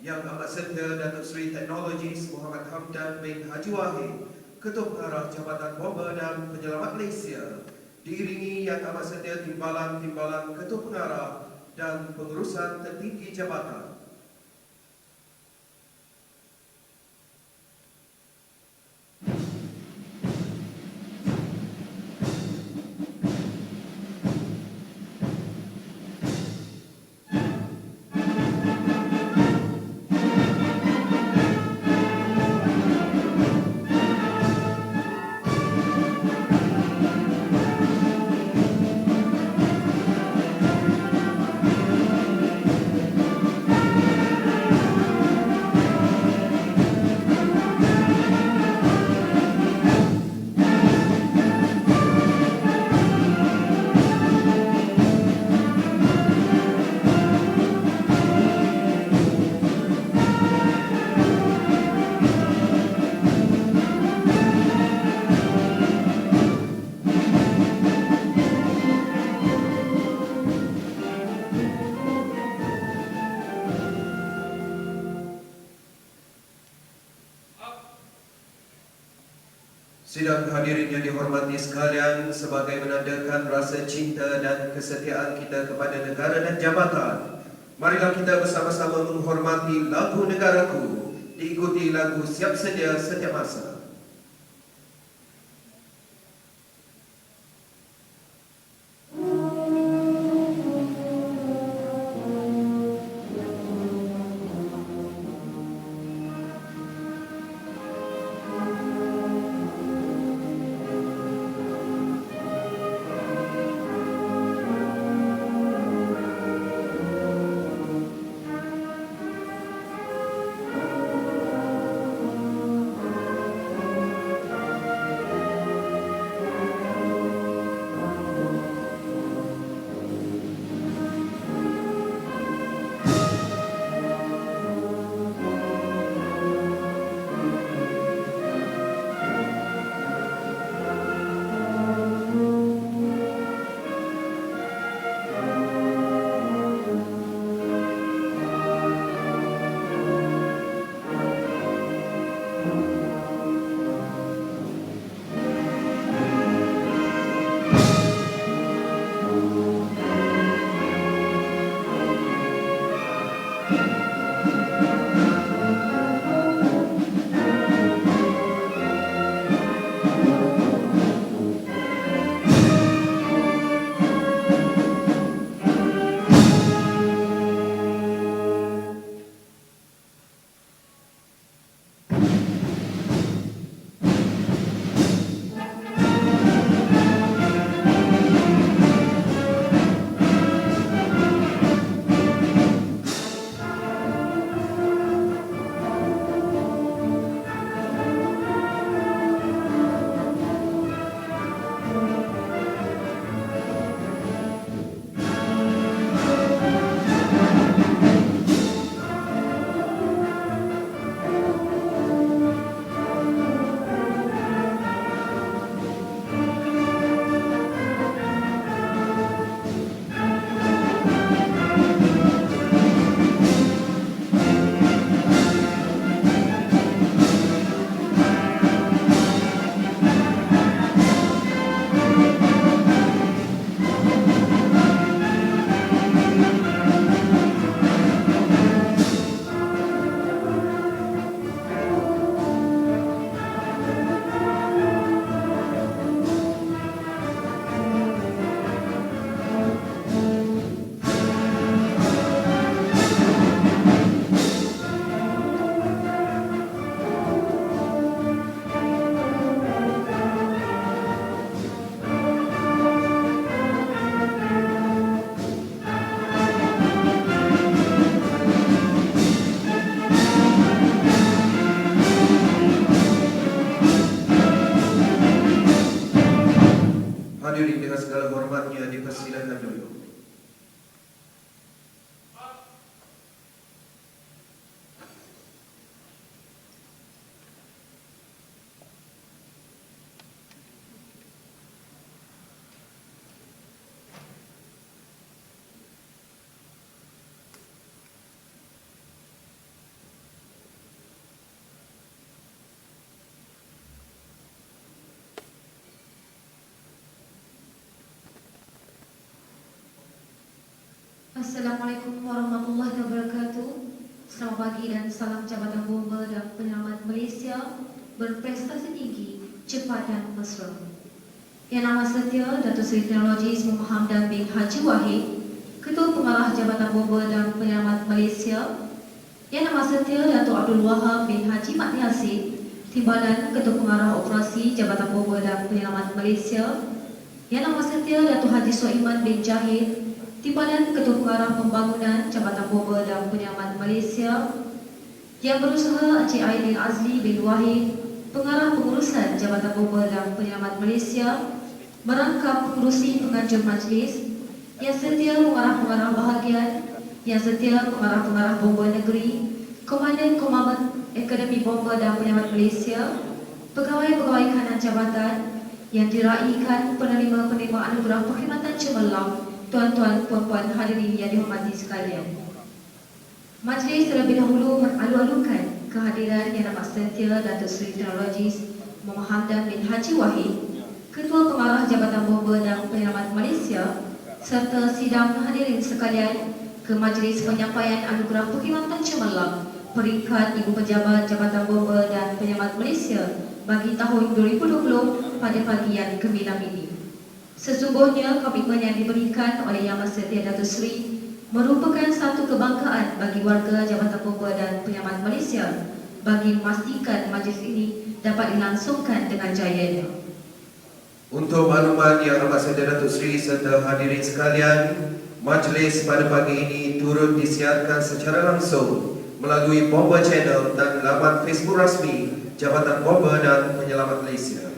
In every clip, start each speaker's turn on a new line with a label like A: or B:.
A: Yang Amat Setia Datuk Seri Teknologis Muhammad Hamdan bin Haji Wahid, Ketua Pengarah Jabatan Bomba dan Penyelamat Malaysia, diiringi Yang Amat Setia Timbalan Ketua Pengarah dan Pengurusan Tertinggi Jabatan. Sidang hadirin yang dihormati sekalian, sebagai menandakan rasa cinta dan kesetiaan kita kepada negara dan jabatan, marilah kita bersama-sama menghormati lagu Negaraku, diikuti lagu Siap Sedia Setiap Masa. Hadirin dengan segala hormatnya dipersilakan duduk.
B: Assalamualaikum warahmatullahi wabarakatuh. Selamat pagi dan salam Jabatan Bomba dan Penyelamat Malaysia berprestasi tinggi, cepat dan mesra. Yang nama setia Datuk Seri Teknologi Sri Hamdan bin Haji Wahid, Ketua Pengarah Jabatan Bomba dan Penyelamat Malaysia. Yang nama setia Datuk Abdul Wahab bin Haji Mat Yassin, Timbalan Ketua Pengarah Operasi Jabatan Bomba dan Penyelamat Malaysia. Yang nama setia Datuk Haji Soiman bin Jahid, Timbalan Ketua Pengarah Pembangunan Jabatan Bomba dan Penyelamat Malaysia. Yang berusaha Encik Aidil Azli bin Wahid, Pengarah Pengurusan Jabatan Bomba dan Penyelamat Malaysia, merangkap pengurusi penganjur majlis. Yang setia pengarah-pengarah bahagian, yang setia pengarah-pengarah bomba negeri, Komandan Akademi Bomba dan Penyelamat Malaysia, pegawai-pegawai kanan jabatan, yang diraikan penerima-penerima anugerah perkhidmatan cemerlang, tuan-tuan, puan-puan hadirin yang dihormati sekalian. Majlis terlebih dahulu mengalu-alukan kehadiran Yang Amat Setia Datuk Seri Teknologi Muhammad Hamdan bin Haji Wahid, Ketua Pengarah Jabatan Bomba dan Penyelamat Malaysia, serta sidang hadirin sekalian ke Majlis Penyampaian Anugerah Perkhidmatan Cemerlang peringkat Ibu Pejabat Jabatan Bomba dan Penyelamat Malaysia bagi tahun 2020 pada pagi yang gemilang ini. Sesungguhnya komitmen yang diberikan oleh Yang Amat Setia Datuk Seri merupakan satu kebanggaan bagi warga Jabatan Bomba dan Penyelamat Malaysia bagi memastikan majlis ini dapat dilangsungkan dengan jayanya.
A: Untuk makluman Yang Amat Setia Datuk Seri serta hadirin sekalian, majlis pada pagi ini turut disiarkan secara langsung melalui Bomba Channel dan laman Facebook rasmi Jabatan Bomba dan Penyelamat Malaysia.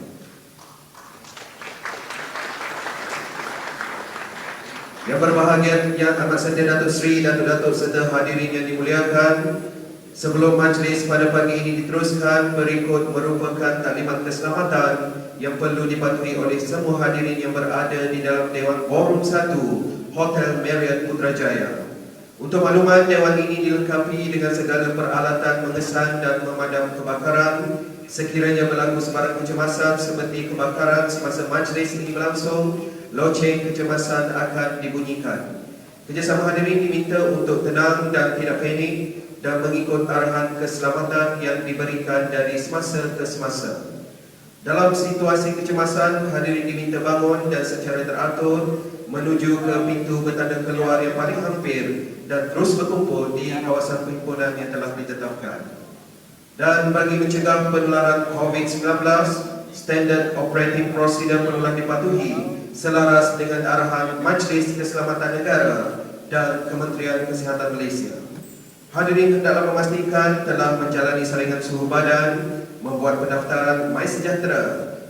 A: Yang berbahagia Yang Amat Setia Datuk Seri, Datuk-Datuk serta hadirin yang dimuliakan, sebelum majlis pada pagi ini diteruskan, berikut merupakan taklimat keselamatan yang perlu dipatuhi oleh semua hadirin yang berada di dalam Dewan Ballroom 1 Hotel Marriott Putrajaya. Untuk makluman, Dewan ini dilengkapi dengan segala peralatan mengesan dan memadam kebakaran. Sekiranya berlaku sebarang kecemasan seperti kebakaran semasa majlis ini berlangsung, loceng kecemasan akan dibunyikan. Kerjasama hadirin diminta untuk tenang dan tidak panik dan mengikut arahan keselamatan yang diberikan dari semasa ke semasa. Dalam situasi kecemasan, hadirin diminta bangun dan secara teratur menuju ke pintu bertanda keluar yang paling hampir dan terus berkumpul di kawasan perhimpunan yang telah ditetapkan. Dan bagi mencegah penularan COVID-19, Standard Operating Procedure perlulah dipatuhi selaras dengan arahan Majlis Keselamatan Negara dan Kementerian Kesihatan Malaysia. Hadirin hendaklah memastikan telah menjalani saringan suhu badan, membuat pendaftaran MySejahtera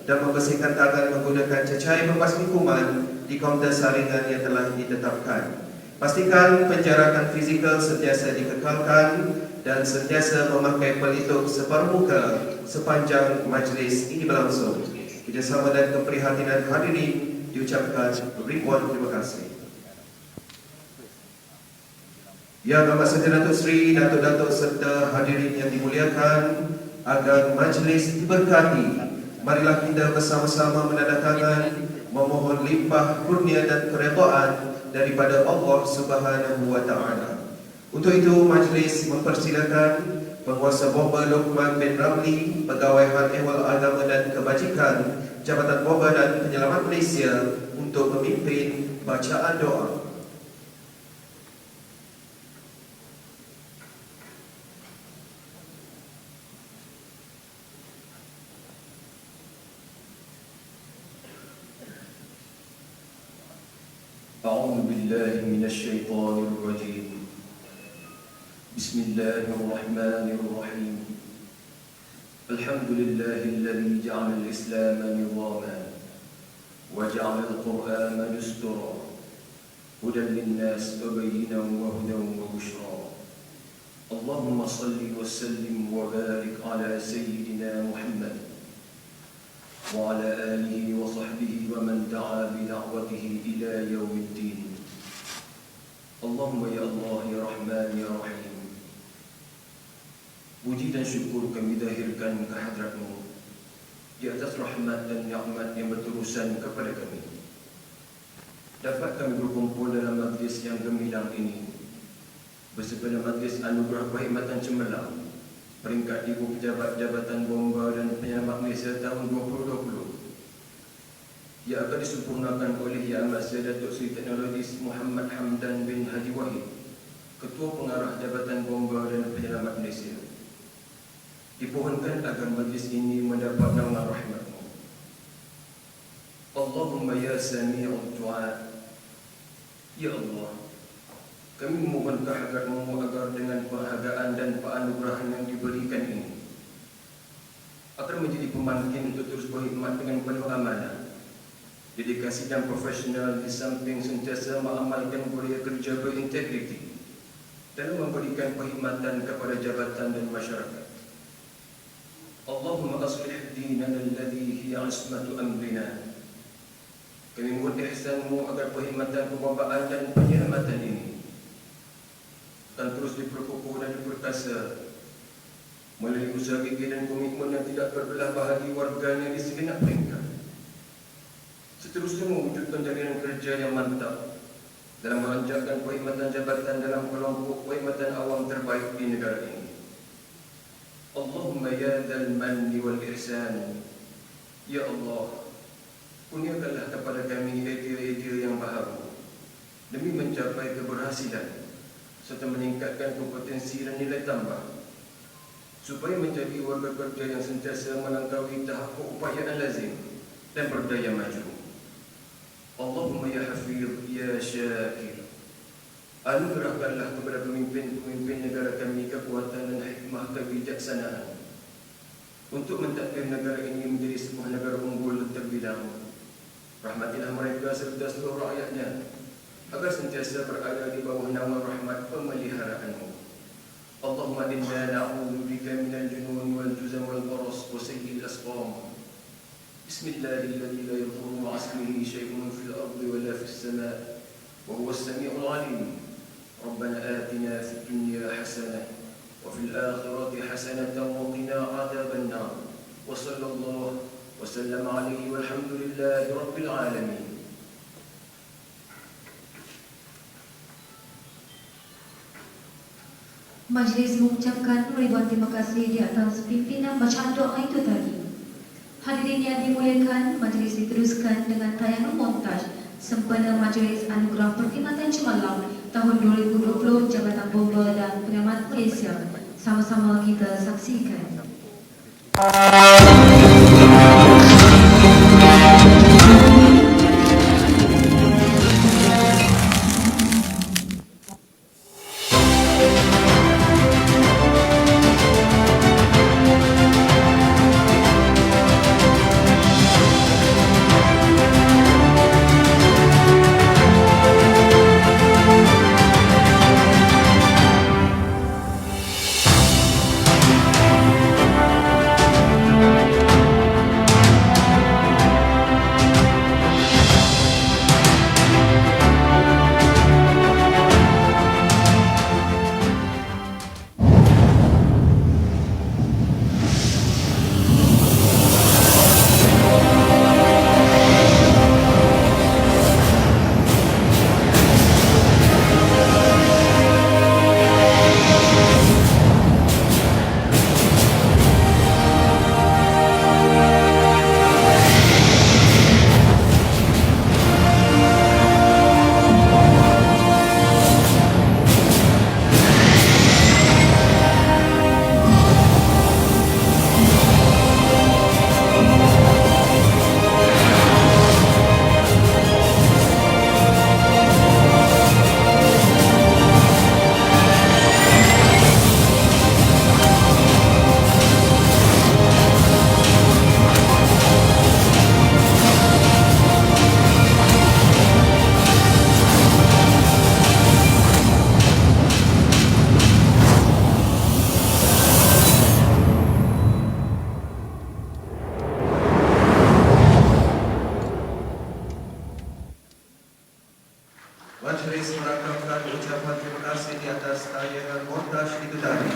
A: dan membersihkan tangan menggunakan cecair pembasmi kuman di kaunter saringan yang telah ditetapkan. Pastikan penjarakan fizikal sentiasa dikekalkan dan sentiasa memakai pelitup separuh muka sepanjang majlis ini berlangsung. Kerjasama dan keprihatinan hadirin diucapkan ribuan terima kasih. Yang Amat Setia Datuk Seri, Datuk-Datuk serta hadirin yang dimuliakan, agar majlis diberkati, marilah kita bersama-sama menandatangan memohon limpah kurnia dan keredaan daripada Allah Subhanahu wa Ta'ala. Untuk itu, majlis mempersilakan Penguasa Bomba Luqman bin Ramli, Pegawai Hal Ehwal Agama dan Kebajikan Jabatan Bomba dan Penyelamat Malaysia untuk memimpin bacaan doa.
C: أعوذ بالله من الشيطان الرجيم. بسم الله الرحمن الرحيم. الحمد لله الذي جعل الإسلام نظاما وجعل القرآن دستورا هدى للناس وبينا وهدى وبشرى. اللهم صل وسلم وبارك على سيدنا محمد وعلى آله وصحبه ومن دعا بدعوته إلى يوم الدين. اللهم يا الله يا رحمن يا رحيم. Puji dan syukur kami dahirkan ke hadratmu di atas rahmat dan nikmat yang berterusan kepada kami. dapat kami berkumpul dalam majlis yang gemilang ini bersama majlis anugerah perkhidmatan cemerlang peringkat Ibu Pejabat Jabatan Bomba dan Penyelamat Malaysia tahun 2020 yang akan disempurnakan oleh Yang Amat Sedia Datuk Seri Teknologis Muhammad Hamdan bin Haji Wahid, Ketua Pengarah Jabatan Bomba dan Penyelamat Malaysia. Dipohonkan agar majlis ini mendapat naungan rahmat-Mu. Allahumma ya sami'ud du'a. Ya Allah, kami memohon kehadirat-Mu agar dengan penghargaan dan penganugerahan yang diberikan ini akan menjadi pembangkit untuk terus berkhidmat dengan penuh amanah, dedikasi dan profesional di samping sentiasa mengamalkan budaya kerja berintegriti dalam memberikan perkhidmatan kepada jabatan dan masyarakat. Allahumma aslih dinana alladhi hiya ismatu amrina. Kami mohon ihsan-Mu agar perkhidmatan pembawaan dan penyelamatan ini akan terus diperkukuh dan diperkasa melalui usaha gigih dan komitmen yang tidak berbelah bagi warganya di segenap peringkat. Seterusnya mewujudkan jaringan kerja yang mantap dalam menganjakkan perkhidmatan jabatan dalam kelompok perkhidmatan awam terbaik di negara ini. Allahumma ya dzal manni wal ihsan. Ya Allah, kurniakanlah kepada kami idea-idea yang baharu demi mencapai keberhasilan serta meningkatkan kompetensi dan nilai tambah supaya menjadi warga kerja yang sentiasa melangkaui tahap keupayaan lazim dan berdaya maju. Allahumma ya Hafiz ya Syakir, anugerahkanlah kepada pemimpin-pemimpin negara kami kekuatan dan hikmah kebijaksanaan untuk mentadbir negara ini menjadi sebuah negara unggul dan terbilang. Rahmatilah mereka serta seluruh rakyatnya agar sentiasa berada di bawah naungan rahmat pemeliharaan-Mu. Allahumma inna na'udzu bika minal junun wal juzam wal baras wa sayyi'il asqam. Bismillahirrahmanirrahim. La yadurru ma'a ismihi syai'un fil ardi wa la fis sama' wa huwas sami'ul 'alim. Rabbana atina fid dunya hasanah wa fil akhirati hasanatan wa qina 'adzaban nar. Wa sallallahu wa sallama 'alaihi walhamdulillahi rabbil 'alamin.
B: Majlis mengucapkan ribuan terima kasih di atas pimpinan bacaan doa itu tadi. Hadirin yang dimuliakan, majlis diteruskan dengan tayangan montaj sempena Majlis Anugerah Perkhidmatan Cemerlang tahun 2020 Jabatan Bomba dan Penyelamat Malaysia. Sama-sama kita saksikan.
A: Majlis merakamkan ucapan terima kasih di atas tayangan montaj itu tadi.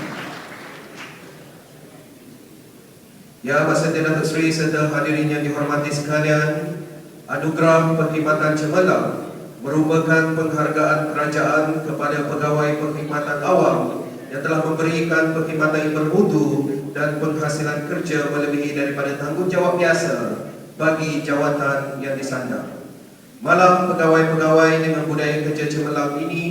A: Yang Amat Sedia Datuk Seri serta hadirin yang dihormati sekalian, Anugerah Perkhidmatan Cemerlang merupakan penghargaan kerajaan kepada pegawai perkhidmatan awam yang telah memberikan perkhidmatan yang bermutu dan penghasilan kerja melebihi daripada tanggungjawab biasa bagi jawatan yang disandang. Malah pegawai-pegawai dengan budaya kerja cemerlang ini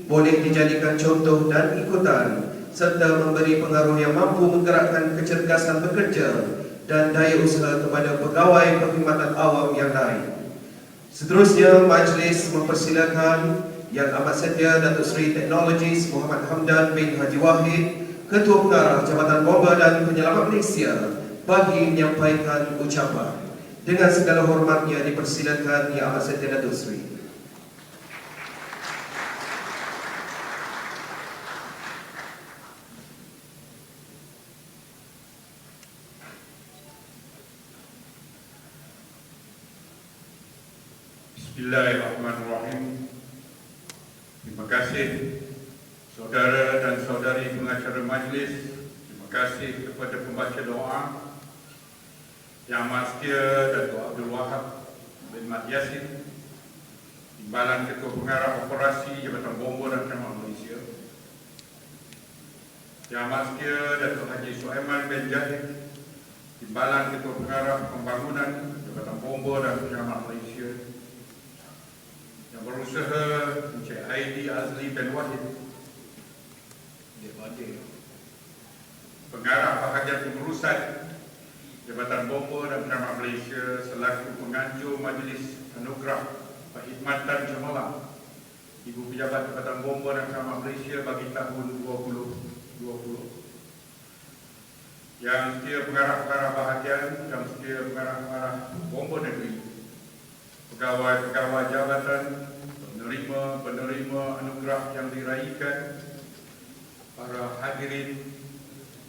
A: boleh dijadikan contoh dan ikutan serta memberi pengaruh yang mampu menggerakkan kecergasan bekerja dan daya usaha kepada pegawai perkhidmatan awam yang lain. Seterusnya, majlis mempersilakan Yang Amat Setia Datuk Seri Teknologis Muhammad Hamdan bin Haji Wahid, Ketua Pengarah Jabatan Bomba dan Penyelamat Malaysia, bagi menyampaikan ucapan. Dengan segala hormatnya dipersilakan Yang Amat Setia Datuk Seri.
D: Bismillahirrahmanirrahim. Terima kasih saudara dan saudari pengacara majlis. Terima kasih kepada pembaca doa Yang Amat Setia Datuk Abdul Wahab bin Mat Yassin, Timbalan Ketua Pengarah Operasi Jabatan Bomba dan Penyelamat Malaysia, Yang Amat Setia Datuk Haji Sulaiman bin Jahid, Timbalan Ketua Pengarah Pembangunan Jabatan Bomba dan Penyelamat Malaysia, yang berusaha Encik Aidi Azli bin Wahid, Pengarah Bahagian Pengurusan Jabatan Bomba dan Penyelamat Malaysia selaku penganjur Majlis Anugerah Perkhidmatan Cemerlang Ibu Pejabat Jabatan Bomba dan Penyelamat Malaysia bagi tahun 2020. Yang setia pengarah-pengarah bahagian, yang setia pengarah-pengarah bomba negeri, pegawai-pegawai jabatan, penerima-penerima anugerah yang diraikan, para hadirin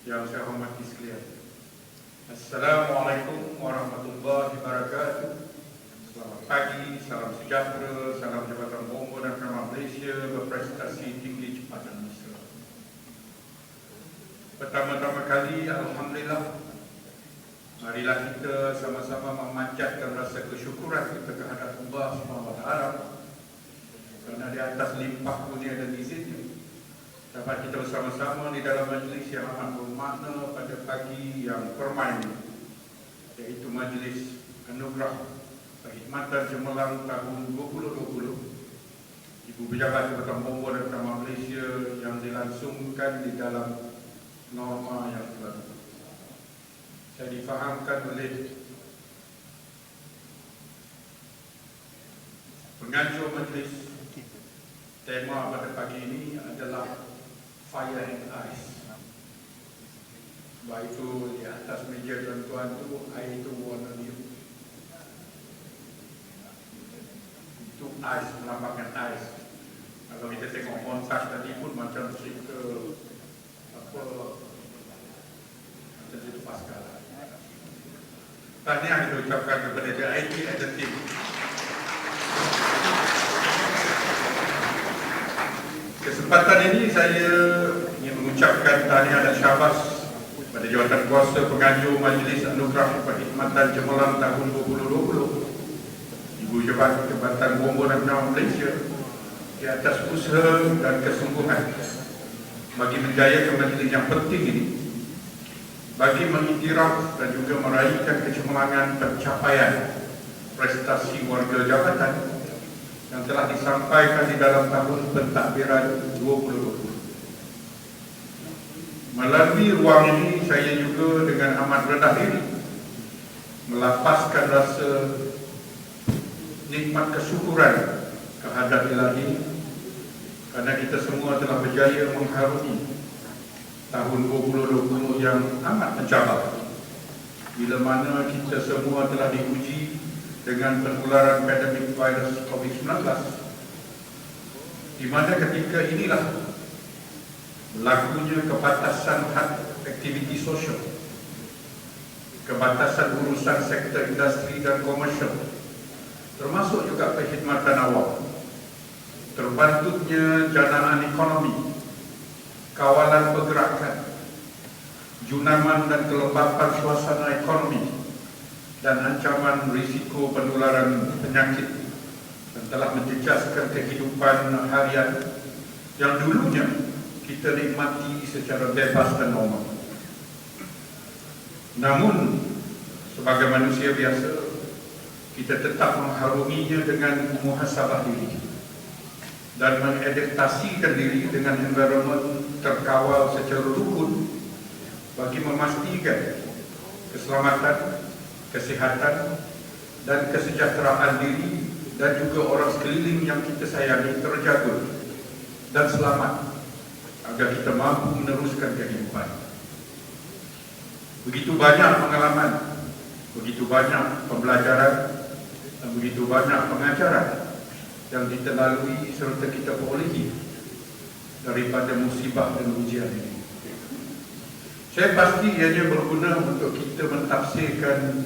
D: yang saya hormati sekalian. Assalamualaikum warahmatullahi wabarakatuh. Selamat pagi, salam sejahtera, salam Jabatan Bomba dan Penyelamat Malaysia berprestasi tinggi, cepat dan mesra. Pertama-tama kali, alhamdulillah, marilah kita sama-sama memanjatkan rasa kesyukuran kita kehadap Allah SWT kerana di atas limpah kurnia dan izinnya dapat kita bersama-sama di dalam majlis yang amat bermakna pada pagi yang permai ini, iaitu Majlis Anugerah Perkhidmatan Cemerlang tahun 2020 Ibu Pejabat Jabatan Bomba dan Penyelamat Malaysia yang dilangsungkan di dalam norma yang berlaku. Saya difahamkan oleh penganjur majlis, tema pada pagi ini adalah Fire and Ice. Sebab itu di atas meja tuan-tuan itu, air itu warna biru. Itu ice, melambangkan ice. Kalau kita tengok montas tadi pun macam cerita apa, macam cerita Pascal. Tahniah kita ucapkan kepada JIT and the team. Kesempatan ini saya ingin mengucapkan tahniah dan syabas pada jawatan kuasa penganjur Majlis Anugerah Perkhidmatan Cemerlang tahun 2020 Ibu Jabatan Bomba dan Penyelamat Malaysia di atas usaha dan kesungguhan bagi menjayakan majlis yang penting ini, bagi mengiktiraf dan juga meraihkan kecemerlangan pencapaian prestasi warga jabatan yang telah disampaikan di dalam tahun pentadbiran 2020. Melalui ruang ini, saya juga dengan amat rendah diri melapaskan rasa nikmat kesyukuran kehadap Ilahi kerana kita semua telah berjaya mengharungi tahun 2020 yang amat mencabar, bila mana kita semua telah diuji dengan penularan pandemik virus COVID-19, di mana ketika inilah berlakunya kebatasan had aktiviti sosial, kebatasan urusan sektor industri dan komersial, termasuk juga perkhidmatan awam, terbantutnya janaan ekonomi, kawalan pergerakan, junaman dan kelembapan suasana ekonomi, dan ancaman risiko penularan penyakit dan telah menjejaskan kehidupan harian yang dulunya kita nikmati secara bebas dan normal. Namun, sebagai manusia biasa, kita tetap mengharunginya dengan muhasabah diri dan mengadaptasikan diri dengan environment terkawal secara rukun bagi memastikan keselamatan, kesihatan dan kesejahteraan diri dan juga orang sekeliling yang kita sayangi terjaga dan selamat agar kita mampu meneruskan kehidupan. Begitu banyak pengalaman, begitu banyak pembelajaran dan begitu banyak pengajaran yang kita lalui serta kita perolehi daripada musibah dan ujian ini. Saya pasti ianya berguna untuk kita mentafsirkan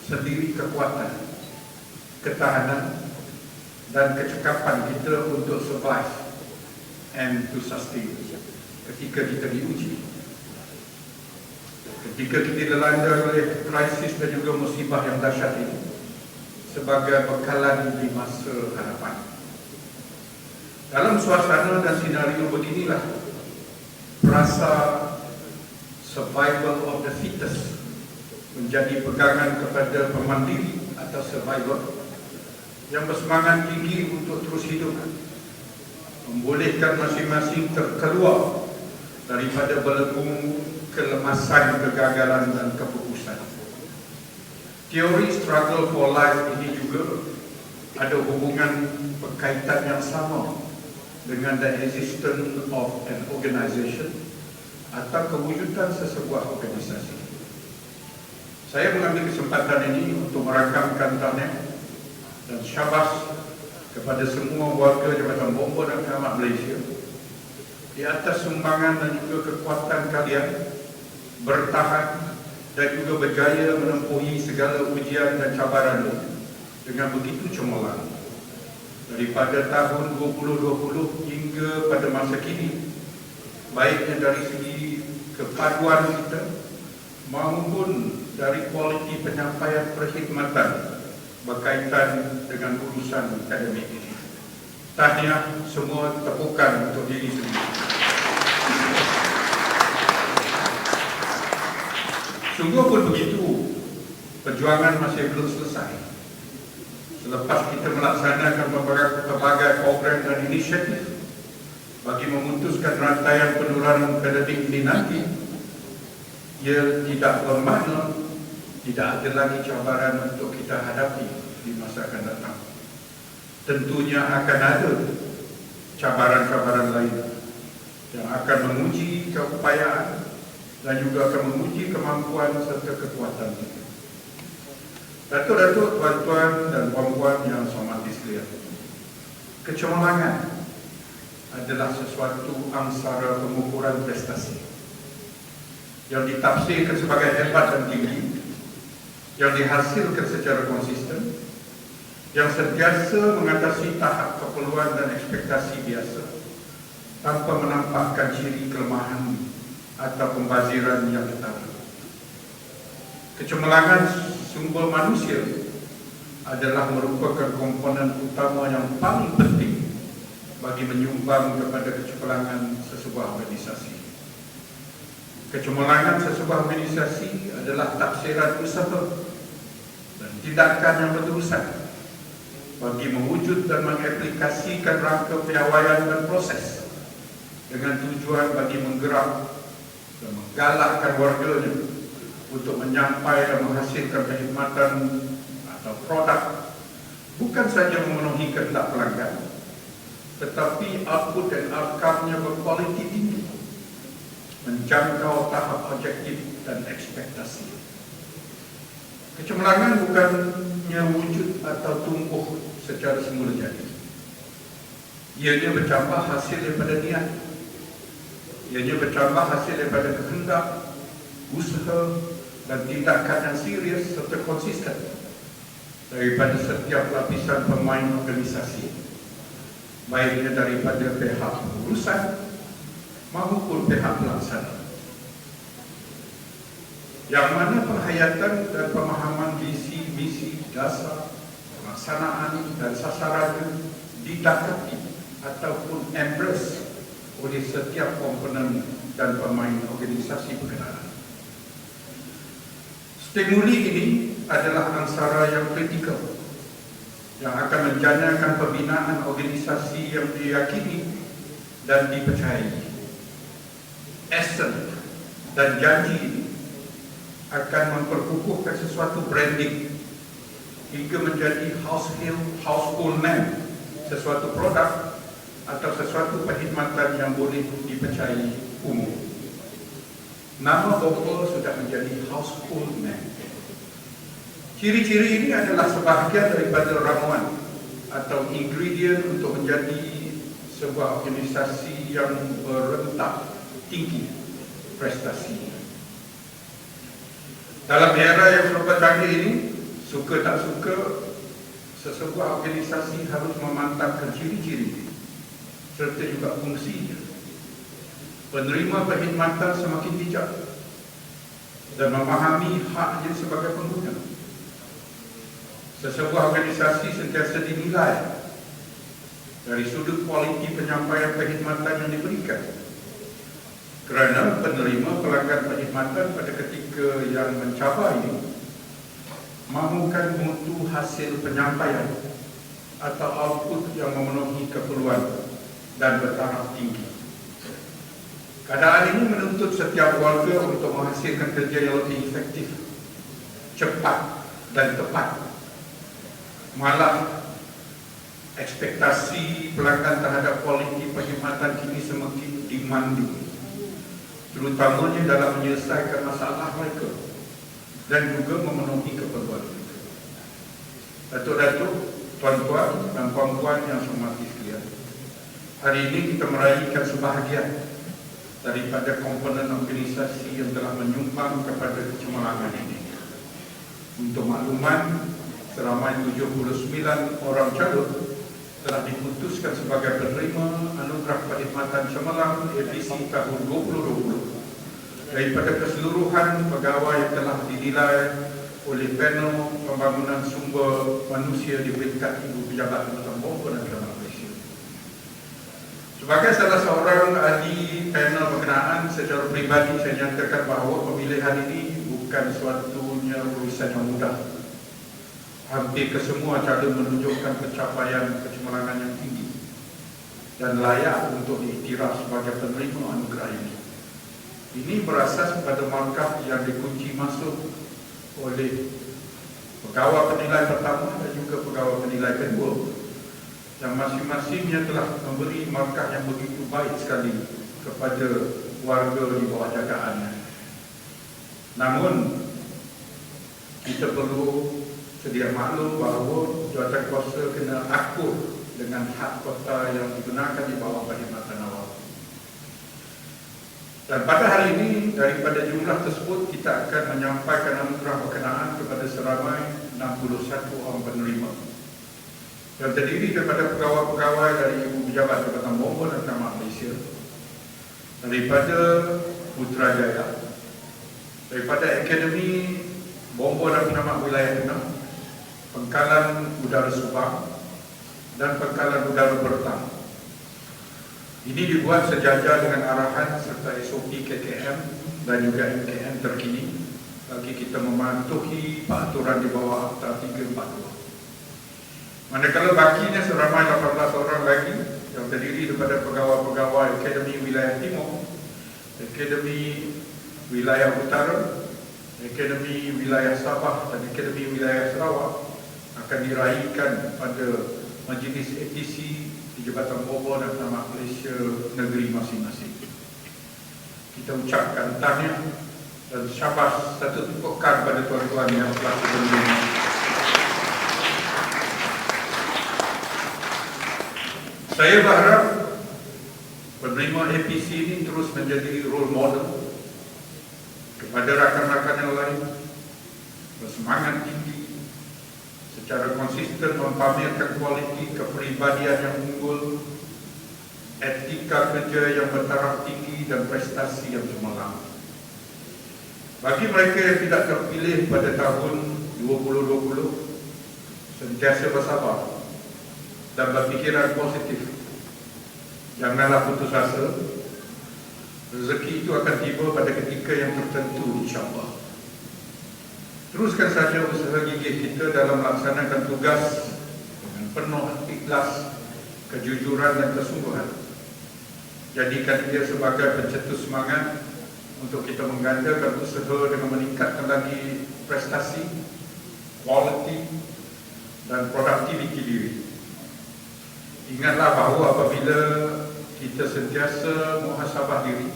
D: sendiri kekuatan, ketahanan dan kecekapan kita untuk survive and to sustain ketika kita diuji. Ketika kita dilanda oleh krisis dan juga musibah yang dahsyat ini sebagai bekalan di masa hadapan. Dalam suasana dan senario beginilah, rasa survival of the fittest menjadi pegangan kepada pemandiri atau survivor yang bersemangat tinggi untuk terus hidup, membolehkan masing-masing terkeluar daripada belenggu kelemasan, kegagalan dan keputusan. Teori struggle for life ini juga ada hubungan berkaitan yang sama dengan the existence of an organization atau kewujudan sesebuah organisasi. Saya mengambil kesempatan ini untuk merakamkan tahniah dan syabas kepada semua warga Jabatan Bomba dan Penyelamat Malaysia di atas sumbangan dan juga kekuatan kalian bertahan dan juga berjaya menempuhi segala ujian dan cabaran dengan begitu cemerlang. Daripada tahun 2020 hingga pada masa kini, baiknya dari segi kepaduan kita maupun dari kualiti penyampaian perkhidmatan berkaitan dengan urusan akademik ini. Tahniah semua, tepukan untuk diri sendiri. Sungguh pun begitu, perjuangan masih belum selesai. Selepas kita melaksanakan berbagai program dan inisiatif bagi memutuskan rantaian penularan pandemik ini nanti, ia tidak bermakna tidak ada lagi cabaran untuk kita hadapi di masa akan datang. Tentunya akan ada cabaran-cabaran lain yang akan menguji keupayaan dan juga akan menguji kemampuan serta kekuatan kita. Datuk-datuk, tuan-tuan dan puan-puan yang saya hormati sekalian, kecemerlangan adalah sesuatu angsara pengukuran prestasi yang ditafsirkan sebagai hebat dan tinggi, yang dihasilkan secara konsisten, yang sentiasa mengatasi tahap keperluan dan ekspektasi biasa tanpa menampakkan ciri kelemahan atau pembaziran yang ketara. Kecemerlangan sumber manusia adalah merupakan komponen utama yang paling penting bagi menyumbang kepada kecemerlangan sesebuah organisasi. Kecemerlangan sesebuah organisasi adalah tafsiran usaha dan tindakan yang berurusan bagi mewujud dan mengaplikasikan rangka piawaian dan proses dengan tujuan bagi menggerak dan menggalakkan warganya untuk menyampai dan menghasilkan perkhidmatan atau produk bukan saja memenuhi kehendak pelanggan, tetapi output dan outcome-nya berkualiti tinggi, menjangkau tahap objektif dan ekspektasi. Kecemerlangan bukannya wujud atau tumbuh secara semula jadi. Ianya bercambah hasil daripada niat. Ianya bercambah hasil daripada kehendak, usaha dan tindakan yang serius serta konsisten daripada setiap lapisan pemain organisasi, baiknya daripada pihak pengurusan maupun pihak pelaksana, yang mana penghayatan dan pemahaman visi, misi, dasar, pelaksanaan dan sasaran didapati ataupun embrace oleh setiap komponen dan pemain organisasi berkenaan. Stimuli ini adalah ansara yang kritikal yang akan menjanakan pembinaan organisasi yang diyakini dan dipercayai. Esen dan janji ini akan memperkukuhkan sesuatu branding hingga menjadi household name, sesuatu produk atau sesuatu perkhidmatan yang boleh dipercayai umum. Nama Bomba sudah menjadi household name. Ciri-ciri ini adalah sebahagian daripada ramuan atau ingredient untuk menjadi sebuah organisasi yang berentak tinggi prestasi. Dalam era yang serba canggih ini, suka tak suka, sesebuah organisasi harus memantapkan ciri-ciri serta juga fungsinya. Penerima perkhidmatan semakin bijak dan memahami haknya sebagai pengguna. Sesebuah organisasi sentiasa dinilai dari sudut kualiti penyampaian perkhidmatan yang diberikan, kerana penerima pelanggan perkhidmatan pada ketika yang mencabar ini mahukan mutu hasil penyampaian atau output yang memenuhi keperluan dan bertaraf tinggi. Keadaan ini menuntut setiap warga untuk menghasilkan kerja yang lebih efektif, cepat dan tepat. Malah ekspektasi pelanggan terhadap kualiti perkhidmatan kini semakin demanding, terutamanya dalam menyelesaikan masalah mereka dan juga memenuhi keperluan mereka. Datuk-datuk, tuan-tuan dan puan-puan yang saya hormati sekalian, hari ini kita meraihkan sebahagian daripada komponen organisasi yang telah menyumbang kepada kecemerlangan ini. Untuk makluman, seramai 79 orang calon telah diputuskan sebagai penerima anugerah perkhidmatan cemerlang edisi tahun 2020 daripada keseluruhan pegawai yang telah dinilai oleh panel pembangunan sumber manusia di peringkat Ibu Pejabat Angkatan Bomba dan Penerangan Malaysia. Sebagai salah seorang ahli panel berkenaan, secara peribadi saya nyatakan bahawa pemilihan ini bukan suatunya urusan yang mudah. Hampir kesemua calon menunjukkan pencapaian kecemerlangan yang tinggi dan layak untuk diiktiraf sebagai penerima anugerah ini. Ini berasas pada markah yang dikunci masuk oleh pegawai penilai pertama dan juga pegawai penilai kedua, yang masing-masingnya telah memberi markah yang begitu baik sekali kepada warga di bawah jagaannya. Namun kita perlu sedia maklum bahawa jawatan kuasa kena akur dengan hak kota yang digunakan di bawah perkhidmatan awal. Dan pada hari ini, daripada jumlah tersebut, kita akan menyampaikan anugerah berkenaan kepada seramai 61 orang penerima yang terdiri daripada pegawai-pegawai dari Ibu Pejabat Jabatan Bomba dan Penerangan Malaysia, daripada Putrajaya, daripada Akademi Bomba dan Penerangan Wilayah Penang, Pangkalan Udara Subang dan Pangkalan Udara Bertang. Ini dibuat sejajar dengan arahan serta SOP KKM dan juga MKM terkini bagi kita mematuhi peraturan di bawah Akta 342. Manakala bakinya seramai 18 orang lagi yang terdiri daripada pegawai-pegawai Akademi Wilayah Timur, Akademi Wilayah Utara, Akademi Wilayah Sabah dan Akademi Wilayah Sarawak akan diraihkan pada majlis edisi di Jabatan Bomba dan Penerangan Malaysia negeri masing-masing. Kita ucapkan tahniah dan syabas satu tupukan pada tuan-tuan yang telah sebelumnya. Saya berharap penerima APC ini terus menjadi role model kepada rakan-rakan yang lain, bersemangat tinggi, secara konsisten mempamerkan kualiti kepribadian yang unggul, etika kerja yang bertaraf tinggi dan prestasi yang cemerlang. Bagi mereka yang tidak terpilih pada tahun 2020, sentiasa bersabar dan berfikiran positif. Janganlah putus asa. Rezeki itu akan tiba pada ketika yang tertentu, insya-Allah. Teruskan saja usaha gigih kita dalam melaksanakan tugas dengan penuh ikhlas, kejujuran dan kesungguhan. Jadikan dia sebagai pencetus semangat untuk kita menggandakan usaha dengan meningkatkan lagi prestasi, quality dan produktiviti diri. Ingatlah bahawa apabila kita sentiasa muhasabah diri,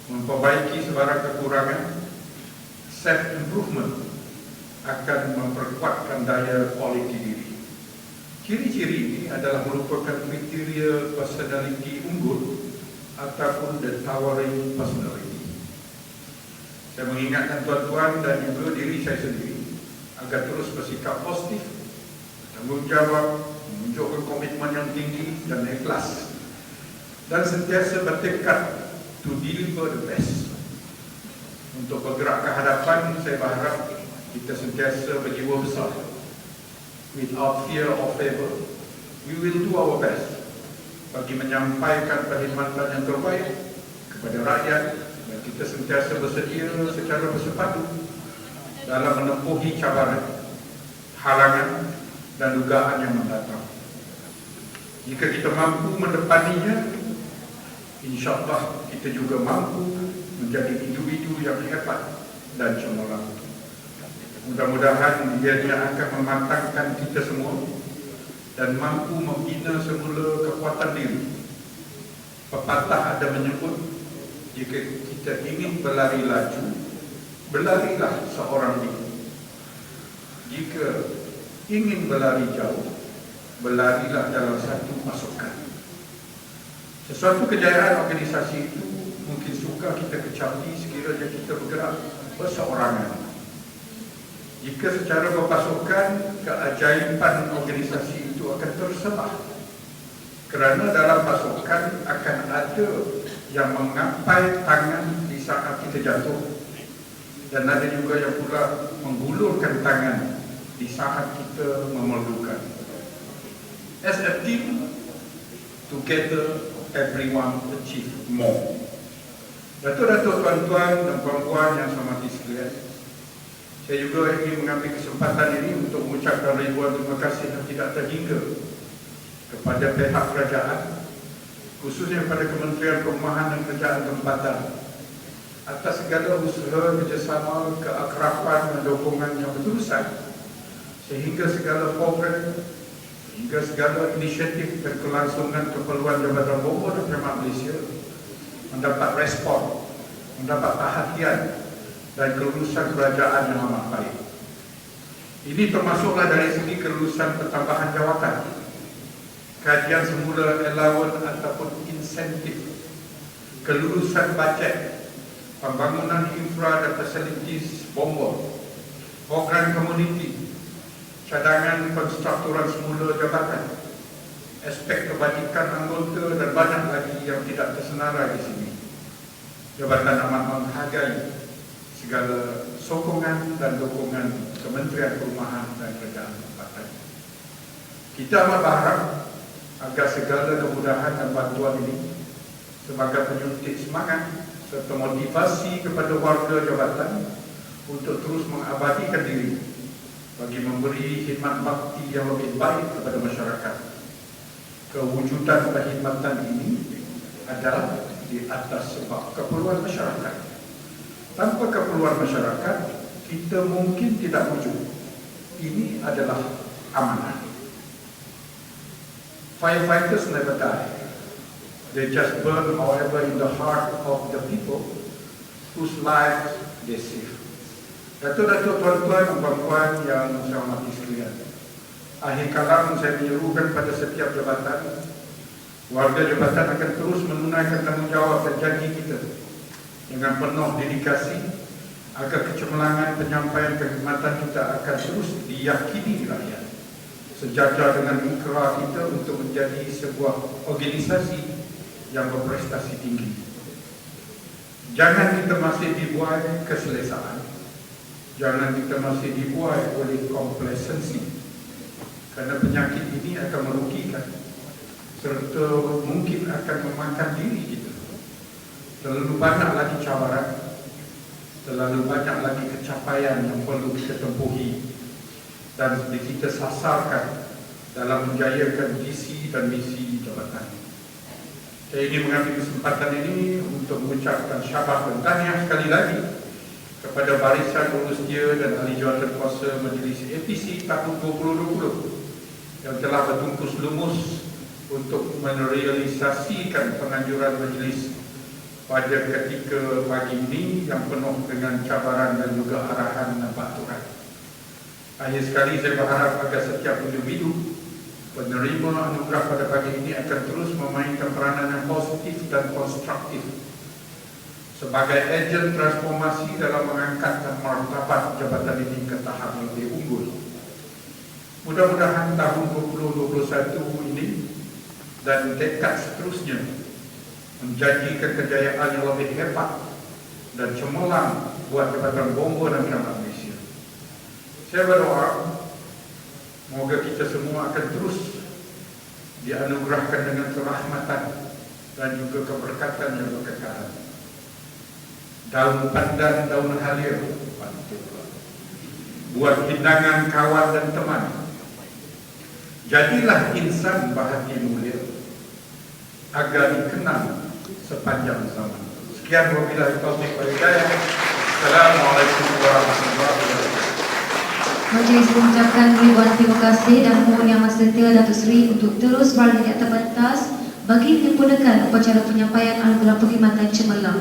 D: memperbaiki sebarang kekurangan, self-improvement akan memperkuatkan daya kualiti diri. Ciri-ciri ini adalah merupakan kriteria personality unggul ataupun the towering personality. Saya mengingatkan tuan-tuan dan juga diri saya sendiri agar terus bersikap positif, tanggungjawab, menunjukkan komitmen yang tinggi dan ikhlas, dan sentiasa bertekad to deliver the best. Untuk bergerak ke hadapan, saya berharap kita sentiasa berjiwa besar. Without fear or favor, we will do our best bagi menyampaikan perkhidmatan yang terbaik kepada rakyat, dan kita sentiasa bersedia secara bersepadu dalam menempuhi cabaran, halangan dan dugaan yang mendatang. Jika kita mampu mendepaninya, insya-Allah kita juga mampu menjadi individu yang hebat dan cemerlang. Mudah-mudahan ianya akan mematangkan kita semua dan mampu membina semula kekuatan diri. Pepatah ada menyebut, jika kita ingin berlari laju, berlarilah seorang diri. Jika ingin berlari jauh, berlarilah dalam satu pasukan. Sesuatu kejayaan organisasi itu mungkin suka kita kecapi sekiranya kita bergerak berseorangan. Jika secara berpasukan, keajaiban organisasi itu akan tersebar. Kerana dalam pasukan akan ada yang mengapai tangan di saat kita jatuh, dan ada juga yang pula menggulurkan tangan di saat kita memerlukan. As a team, together everyone achieve more. Datuk-datuk, tuan-tuan dan puan-puan yang saya hormati sekalian, saya juga ingin mengambil kesempatan ini untuk mengucapkan ribuan terima kasih yang tidak terhingga kepada pihak kerajaan, khususnya kepada Kementerian Perumahan dan Kerjaan Tempatan, atas segala usaha kerjasama, keakraban dan dukungan yang berterusan, sehingga segala program, sehingga segala inisiatif dan kelangsungan keperluan Jabatan Bomba dan Perumahan Malaysia mendapat respon, mendapat perhatian dan kelulusan kerajaan yang amat baik. Ini termasuklah dari segi kelulusan pertambahan jawatan, kajian semula allowance ataupun insentif, kelulusan bajet, pembangunan infra dan facilities Bomba, program komuniti, cadangan penstrukturan semula jabatan, aspek kebajikan anggota dan banyak lagi yang tidak tersenarai di sini. Jabatan amat menghargai segala sokongan dan dukungan Kementerian Perumahan dan Kerjaan Tempatan. Kita amat berharap agar segala kemudahan dan bantuan ini sebagai penyuntik semangat serta motivasi kepada warga jabatan untuk terus mengabadikan diri bagi memberi khidmat bakti yang lebih baik kepada masyarakat. Kewujudan perkhidmatan ini adalah di atas sebab keperluan masyarakat. Tanpa keperluan masyarakat, kita mungkin tidak wujud. Ini adalah amanah. Firefighters never die. They just burn, however, in the heart of the people whose lives they save. Datuk-datuk, tuan-tuan dan puan-puan yang saya hormati sekalian, akhir kalam saya menyerukan pada setiap jabatan, warga jabatan akan terus menunaikan tanggungjawab dan janji kita dengan penuh dedikasi agar kecemerlangan penyampaian perkhidmatan kita akan terus diyakini rakyat, sejajar dengan ikrar kita untuk menjadi sebuah organisasi yang berprestasi tinggi. Jangan kita masih dibuai keselesaan, jangan kita masih dibuai oleh komplasensi, Kerana penyakit ini akan merugikan serta mungkin akan memakan diri kita. Terlalu banyak lagi cabaran, terlalu banyak lagi pencapaian yang perlu kita tempuhi dan kita sasarkan dalam menjayakan visi dan misi jabatan. Saya ingin mengambil kesempatan ini untuk mengucapkan syabas dan tahniah sekali lagi kepada Barisan Urustia dan Ahli Jawatankuasa Majlis APC tahun 2020 yang telah bertungkus lumus untuk merealisasikan penganjuran majlis pada ketika pagi ini yang penuh dengan cabaran dan juga arahan Pak Tuhan. Akhir sekali saya berharap agar setiap individu penerima anugerah pada pagi ini akan terus memainkan peranan yang positif dan konstruktif sebagai ejen transformasi dalam mengangkat dan martabat jabatan ini ke tahap yang lebih unggul. Mudah-mudahan tahun 2021 ini dan dekad seterusnya menjanjikan kejayaan yang lebih hebat dan cemerlang buat Jabatan Bomba dan Penyelamat Malaysia. Saya berdoa semoga kita semua akan terus dianugerahkan dengan kerahmatan dan juga keberkatan yang berkekalan. Daun pandan, daun halia, buat hidangan kawan dan teman. Jadilah insan bahagia mulia agar dikenal sepanjang zaman. Sekian wabillahi taufiq wal hidayah. Assalamualaikum warahmatullahi wabarakatuh.
B: Majlis mengucapkan ribuan terima kasih dan mohon yang amat setia Datuk Seri untuk terus berada di atas pentas bagi menyempurnakan upacara penyampaian anugerah perkhidmatan cemerlang.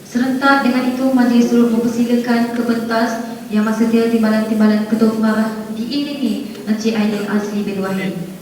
B: Serentak dengan itu, majlis turut mempersilakan ke pentas yang amat setia Timbalan-Timbalan Ketua Pengarah diiringi Encik Aidil Azli bin Wahid.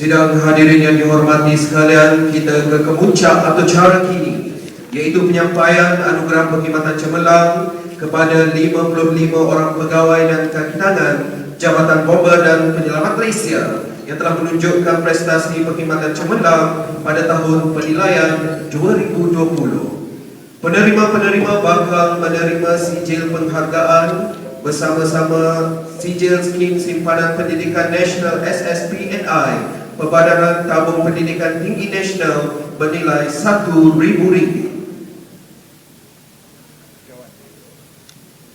A: Sidang hadirin yang dihormati sekalian, kita ke kemuncak atau cara kini, iaitu penyampaian anugerah perkhidmatan cemerlang kepada 55 orang pegawai dan kaki tangan Jabatan Bomba dan Penyelamat Malaysia yang telah menunjukkan prestasi perkhidmatan cemerlang pada tahun penilaian 2020. Penerima-penerima bakal menerima sijil penghargaan bersama-sama sijil Skim Simpanan Pendidikan Nasional SSPNI Perbadanan Tabung Pendidikan Tinggi Nasional bernilai RM1,000.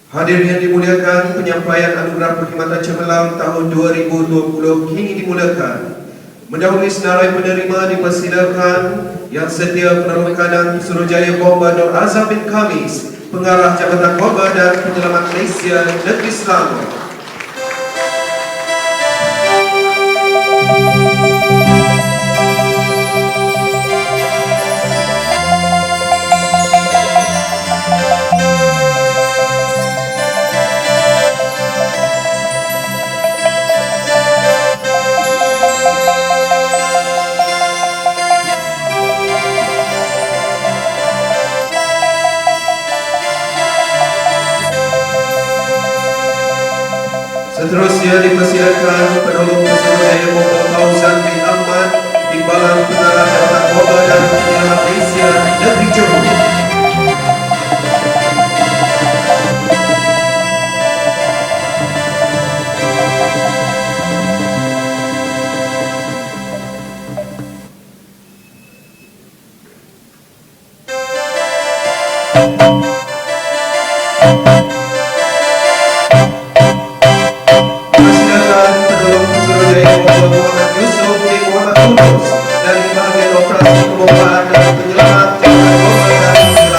A: Hadirin yang dimuliakan, penyampaian anugerah perkhidmatan cemerlang tahun 2020 kini dimulakan. Mendahului senarai penerima dipersilakan Yang Setia Penolong Kadang Suruhanjaya Bomba Nur Azam bin Khamis, Pengarah Jabatan Bomba dan Penyelamat Malaysia Negeri Selangor. Seterusnya dipersilakan Penolong Suruhanjaya Bomba Fauzan bin Ahmad, Timbalan Pengarah Jabatan Bomba dan Penyelamat Malaysia Negeri Johor. Dari bahagian operasi pembombaan dan penyelamat Jabatan Bomba dan Penyelamat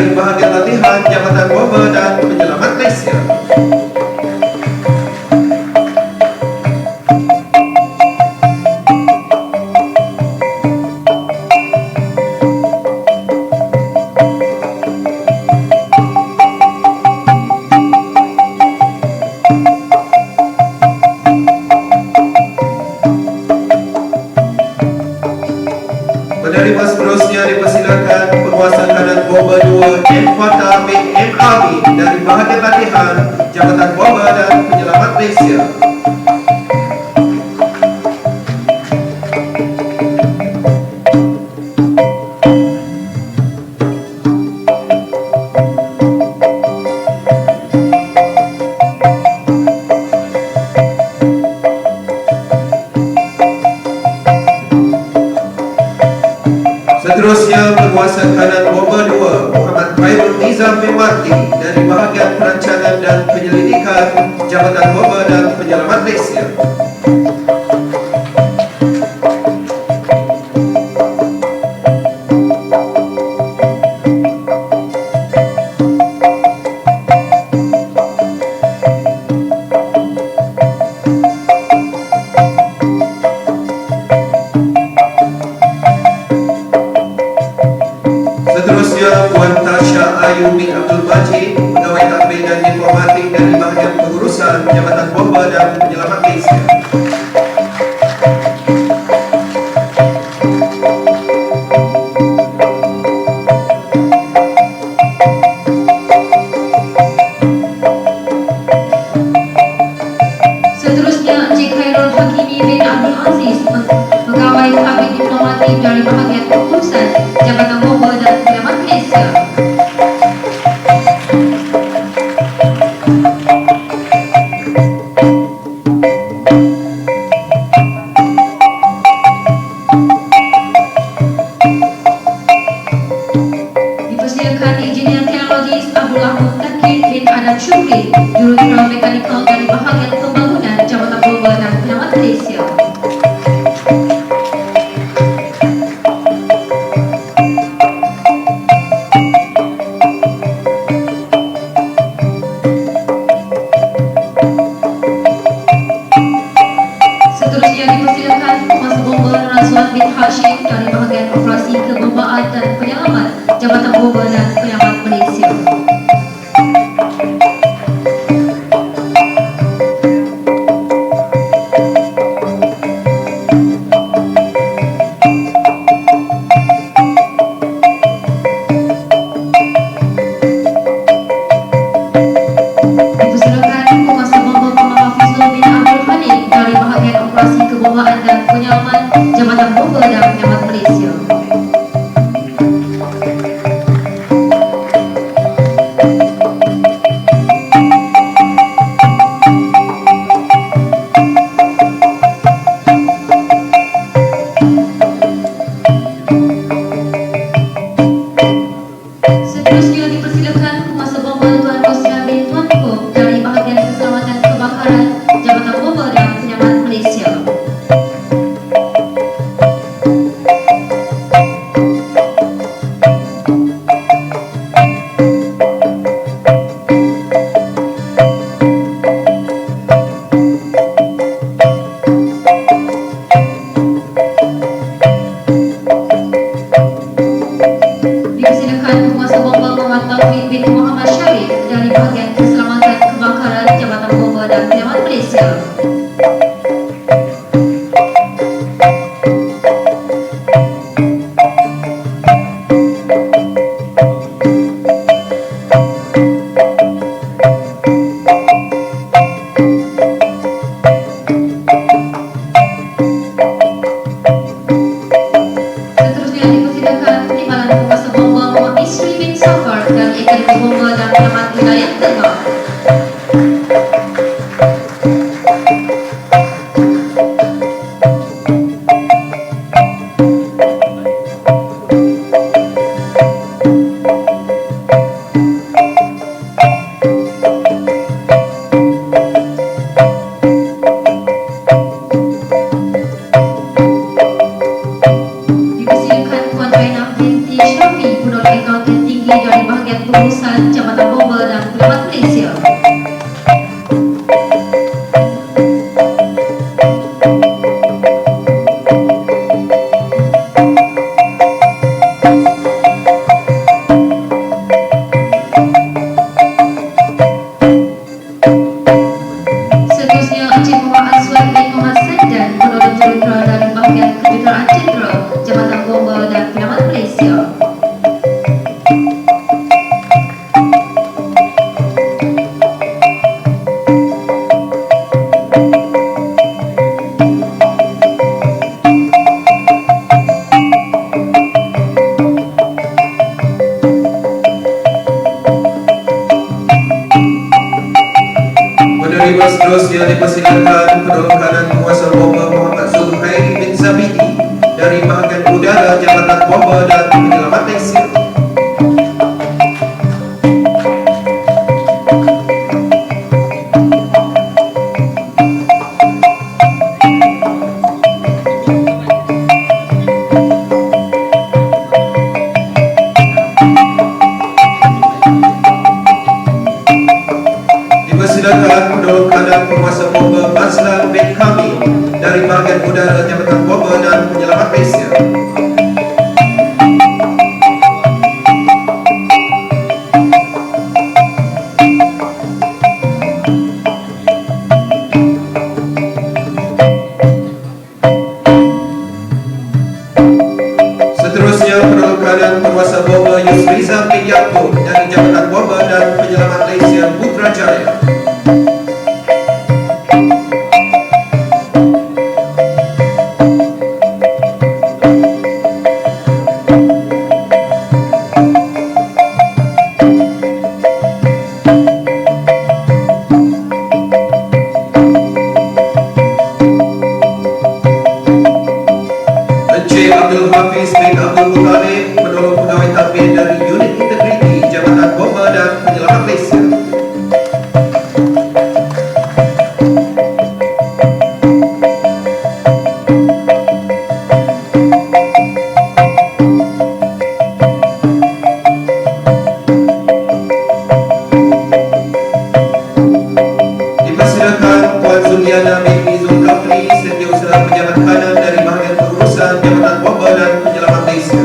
A: dari bahagian latihan Jabatan Bomber dan Penyelamat Malaysia. Penerima seterusnya dipersilakan Penguasa Kanan Bomber 2 M. Fatah bin M. Amin dari bahagian latihan Jabatan Bomber dan Penyelamat Malaysia. Seterusnya Penguasa Kanan Bomber 2 Muhammad Khairul Nizam bin Marti dari bahagian perancangan dan penyelidikan Jabatan Bomber dan Penyelamat Malaysia. Seterusnya Puan Tasha Ayu bin Abdul Majid, Pegawai Takbir dan Diplomatik dari bahagian pengurusan Jabatan Bomber dan Penyelamat Malaysia.
B: Seterusnya Encik Khairul Hakimi bin Abdul Aziz, Pegawai Takbir Diplomatik dari bahagian pengurusan Jabatan Bomber dan Penyelamat Malaysia. Dipersilakan Engineer Teknologis Abdullah Muqtadir bin Adam Syukri, Juruterau Mekanikal dari bahagian pembangunan Jabatan Bomber dan Penyelamat Malaysia. Seterusnya dipersilakan Penguasa Bomber Razwan bin Hashim dari bahagian operasi kebombaan dan penyelamat Jabatan Bomber dan Penyelamat Malaysia. Dipersilakan Penguasa Bomber Muhammad Fazlul bin Abdul Halim dari bahagian operasi kebombaan dan penyelamat Jabatan Bomber dan Penyelamat Malaysia. Seterusnya dipersilakan Penguasa Bomber Tuan Roslan bin Tuan Kop dari bahagian keselamatan kebakaran Jabatan Bomber dan Penyelamat Malaysia. Dipersilakan Penguasa Bomber Muhammad Taufik bin Muhammad Syarif dari bahagian keselamatan kebakaran Jabatan Bomber dan Penyelamat Malaysia. Seterusnya dipersilakan Timbalan Penguasa Bomber Muhammad Isri bin Safar dari Akademi Bomber dan Penyelamat Wilayah Tengah. Dipersilakan Puan Raina binti Syafi, Penolak Akauntan Tinggi dari bahagian
A: Penerima seterusnya dipersilakan penolong kanan Penguasa Bomba Muhammad Zulhairi bin Zabidi dari bahagian udara Jabatan Bomba dan Penyelamat Malaysia. Dipersilakan penolong kanan Penguasa Bomba Mazlan bin Kamil dari bahagian udara Jabatan Bomba dan Penyelamat Malaysia. Seterusnya penolong kanan Penguasa Bomba Yusriza bin Yaakob dari Jabatan Bomba dan Penyelamat Malaysia Putrajaya. Encik Abdul Hafiz bin Abdul Muttalib, penolong pegawai tadbir dari Unit Integriti Jabatan Bomba dan Penyelamat Malaysia. Dipersilakan Puan Zuliana binti Zulkafli, Setiausaha Pejabat Kanan dari bahagian pengurusan Jabatan Bomba dan Penyelamat Malaysia.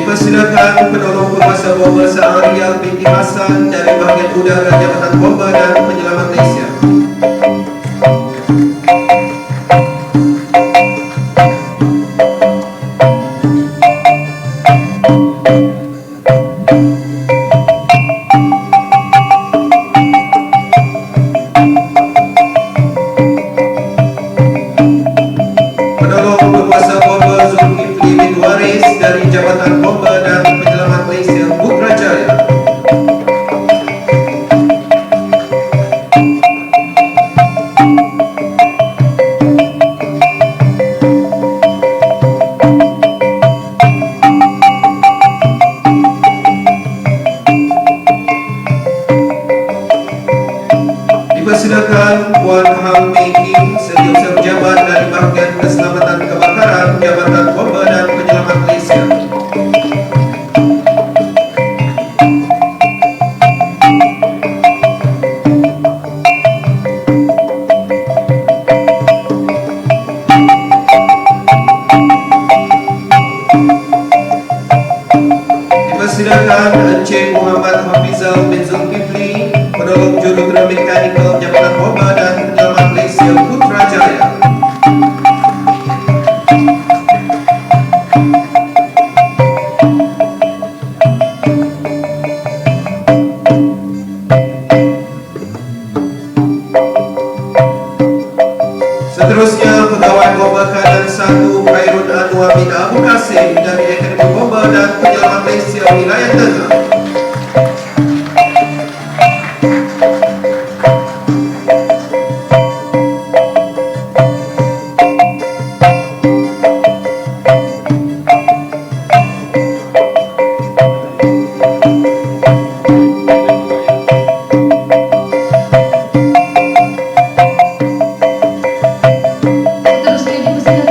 A: Dipersilakan penolong Penguasa Bomba Sa'ariyah binti Hasan dari bahagian udara Jabatan Bomba dan Penyelamat Malaysia. Penolong Penguasa Bomba Zulkifli bin Waris dari Jabatan Bomba dan Penyelamat Malaysia Putrajaya. Dipersilakan Puan Ham Mei Kim, Setiausaha Pejabat dari bahagian Keselamatan Kebakaran Jabatan Bomba dan Penyelamat Malaysia. Dipersilakan Encik Muhammad Hafizal bin Zulkifli, penolong jurutera mekanikal Jabatan Bomba dan Penyelamat Malaysia Putrajaya. Seterusnya pegawai Bomba Kanan 1 Khairun Anwar bin Abu Kasim dari Akademi Bomba dan Penyelamat Malaysia Wilayah Tengah.
B: Seterusnya dipersilakan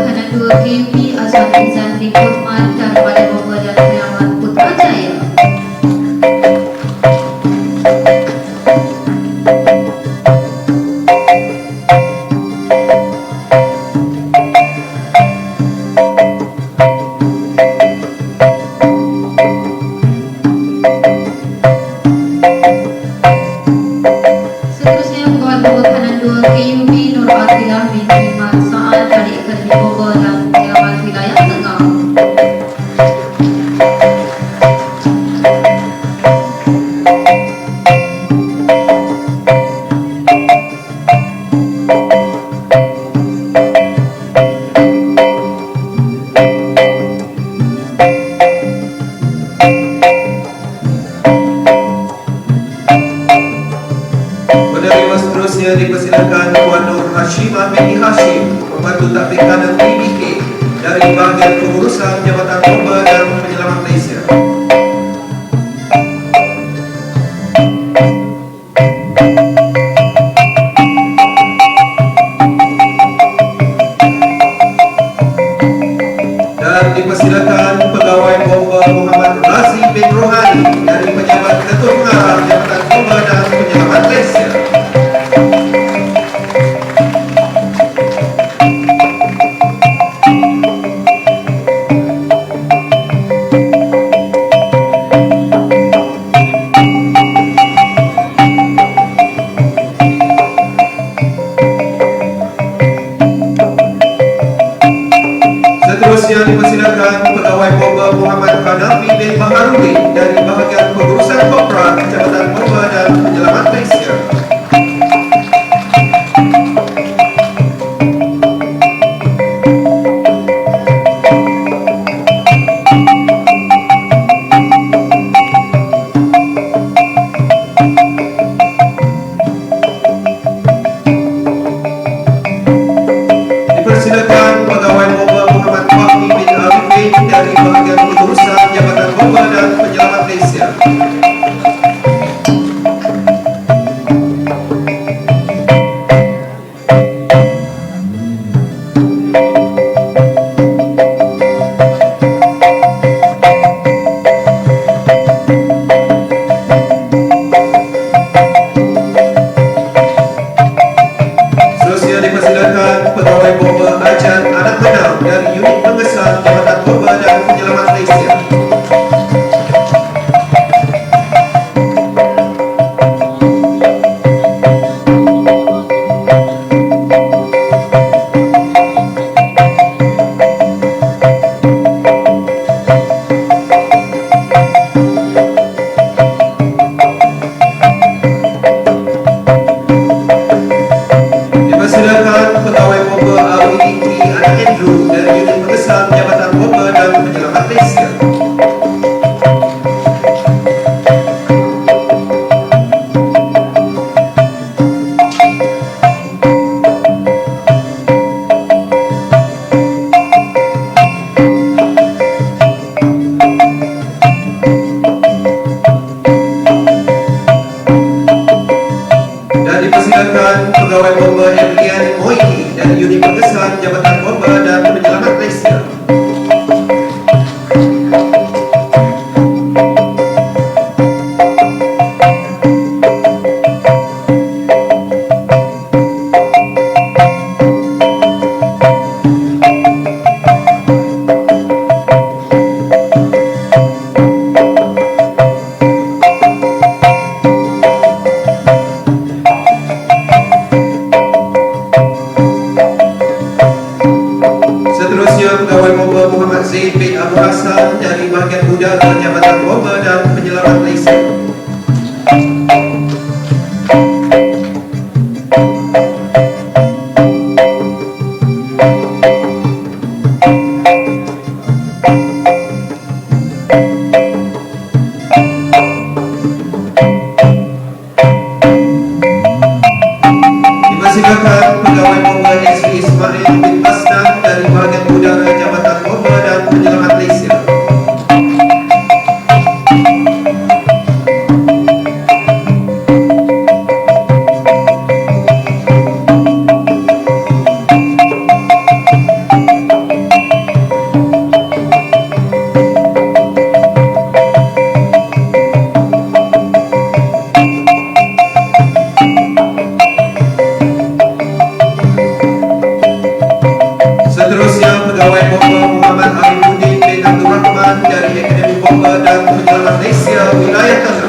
B: Kanan 2 KUP Azwan Izan dihormatkan pada Bomba dan Penyelamat Putrajaya. Seterusnya pegawai Bomba Kanan 2 KUP Nur Atilah binti Mat Saad dari Akademi Bomba dan Penyelamat Wilayah Tengah.
A: Penerima seterusnya dipersilakan Puan Nur Hashimah binti Hashim, Pembantu Takbir Kanan PBK dari Bahagian Pengurusan Jabatan Bomba dan Penyelamat Malaysia. Dan dipersilakan Pegawai Bomba Muhammad Razi bin Rohani dari Pejabat Ketua Pengarah Jabatan Bomba dan Penyelamat Malaysia. Seterusnya dipersilakan Pegawai Bomba Muhammad Hanafi bin Baharudin dari Bahagian Pengurusan Kopra Jabatan Bomba dan Penyelamat Malaysia. Dipersilakan Pegawai Bomba Muhammad Fahmi bin Arifin dari Bahagian Pengurusan Jabatan Bomba dan Penyelamat Malaysia. Seterusnya dipersilakan Pegawai Bomba Ajan Anak Benam dari Unit Pengesan Jabatan Bomba dan Penyelamat Malaysia. Dipersilakan Pegawai Bomba Awiditi Anak Andrew dari Unit Pengesan Jabatan Bomba dan Penyelamat Malaysia. Dan dipersilakan Pegawai Bomba Emilian Moiti dari Unit Pengesan Jabatan Bomba dan Penyelamat Malaysia. Seterusnya Pegawai Bomba Muhammad Zaid bin Abu Hassan dari Bahagian Udara Jabatan Bomba dan Penyelamat Malaysia. Dipersilakan Pegawai Bomba SB Ismail bin Asnan dari Bahagian Udara Jabatan Bomba dan Penyelamat Malaysia. Pegawai Bomba Muhammad Arifuddin bin Abdul Rahman dari Akademi Bomba dan Penyelamat Malaysia Wilayah Tengah.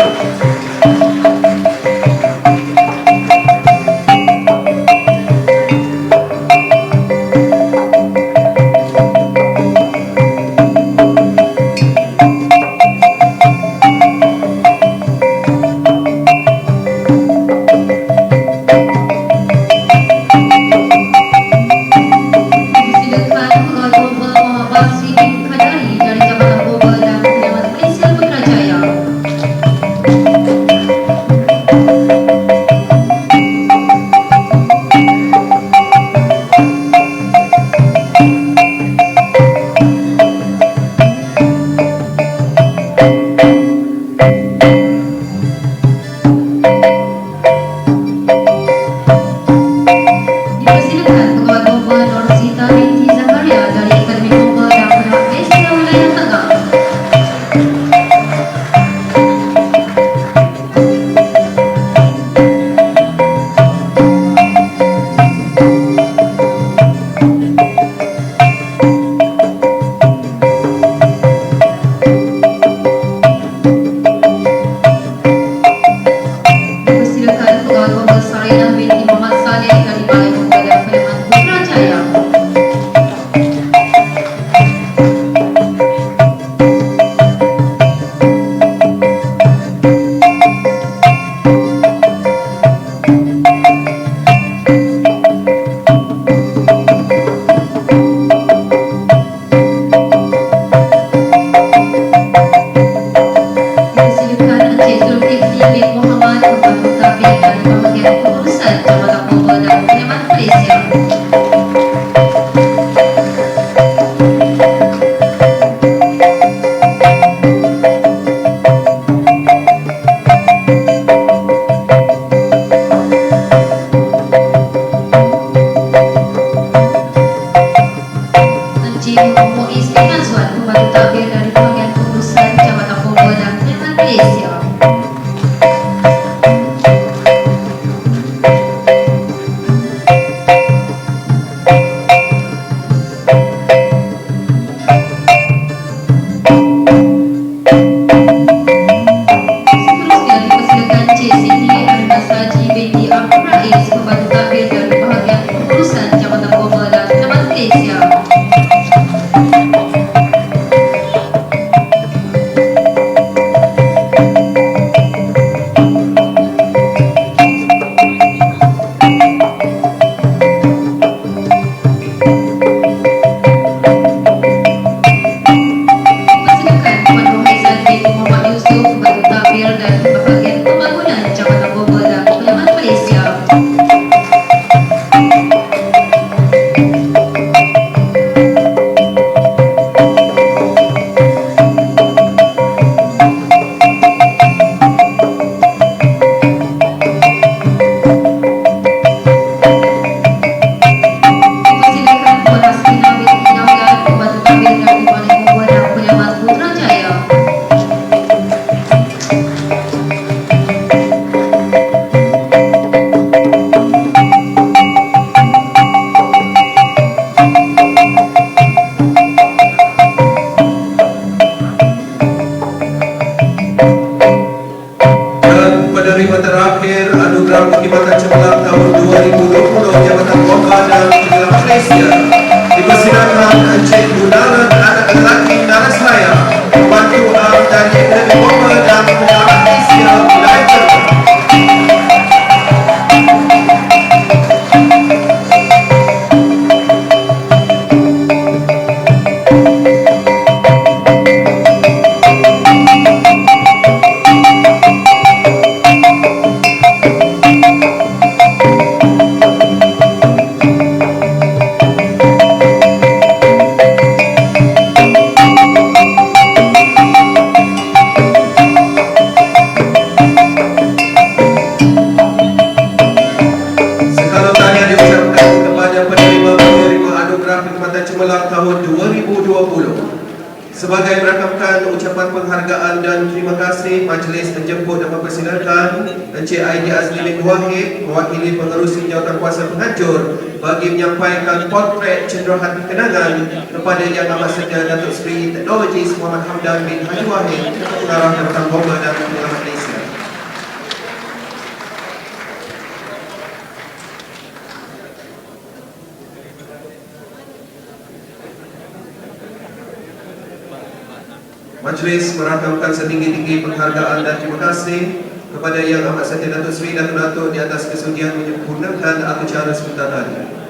A: Sebagai merakamkan ucapan penghargaan dan terima kasih, majlis menjemput dan mempersilakan Encik Aidi Azli bin Wahid, mewakili pengerusi jawatan kuasa penganjur, bagi menyampaikan potret cenderohati kenangan kepada Yang Amat Setia Datuk Seri Teknologi Muhammad Hamdan bin Haji Wahid, Ketua Pengarah Jabatan Bomba dan Penyelamat Malaysia. Majlis merakamkan setinggi-tinggi penghargaan dan terima kasih kepada Yang Amat Setia Datuk Seri Datuk-Datuk di atas kesudian menyempurnakan acara sebentar tadi.